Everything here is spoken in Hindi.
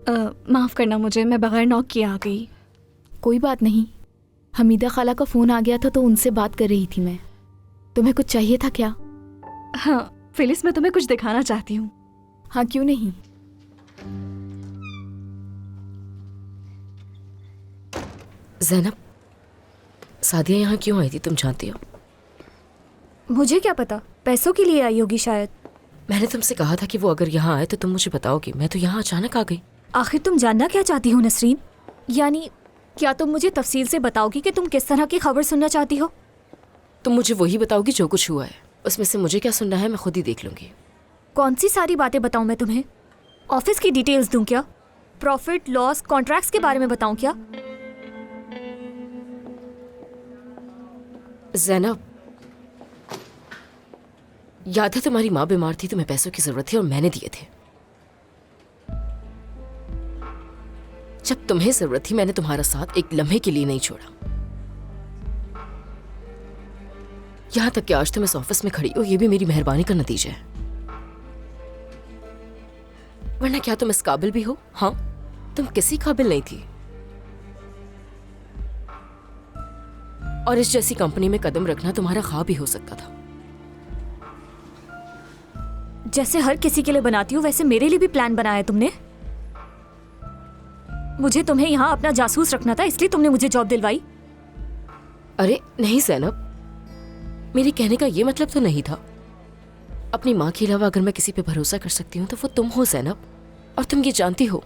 माफ़ करना मुझे, मैं बगैर नॉक किए आ गई। कोई बात नहीं, हमीदा खाला का फ़ोन आ गया था तो उनसे बात कर रही थी मैं। तुम्हें कुछ चाहिए था क्या? हाँ फिलिस, मैं तुम्हें कुछ दिखाना चाहती हूँ। हाँ क्यों नहीं। ज़ैनब, सादिया यहाँ क्यों आई थी तुम जानती हो? मुझे क्या पता, पैसों के लिए आई होगी शायद। मैंने तुमसे कहा था कि वो अगर यहाँ आए तो तुम मुझे बताओगी। मैं तो यहाँ अचानक आ गई। आखिर तुम जानना क्या चाहती हो नसरीन? यानी क्या तुम मुझे तफसील से बताओगी कि तुम किस तरह की खबर सुनना चाहती हो? तुम मुझे वही बताओगी जो कुछ हुआ है। उसमें से मुझे क्या सुनना है मैं खुद ही देख लूंगी। कौन सी सारी बातें बताऊं मैं तुम्हें? ऑफिस की डिटेल्स दूं क्या? प्रॉफिट लॉस कॉन्ट्रैक्ट्स के बारे में बताऊं क्या? ज़ैनब, याद है तुम्हारी माँ बीमार थी, तुम्हें पैसों की जरूरत थी और मैंने दिए थे। जब तुम्हें जरूरत थी मैंने तुम्हारा साथ एक लम्हे के लिए नहीं छोड़ा। यहां तक कि आज तुम इस ऑफिस में खड़ी हो, ये भी मेरी मेहरबानी का नतीजा है। वरना क्या तुम इस काबिल भी हो? हाँ, तुम किसी काबिल नहीं थी। और इस जैसी कंपनी में कदम रखना तुम्हारा ख्वाब ही हो सकता था। जैसे हर किसी के लिए बनाती हो वैसे मेरे लिए भी प्लान बनाया तुमने। मुझे तुम्हें यहाँ अपना जासूस रखना था, इसलिए तुमने मुझे जॉब दिलवाई। अरे नहीं ज़ैनब, मेरे कहने का ये मतलब तो नहीं था। अपनी माँ के अलावा अगर मैं किसी पे भरोसा कर सकती हूँ तो वो तुम हो ज़ैनब, और तुम ये जानती हो।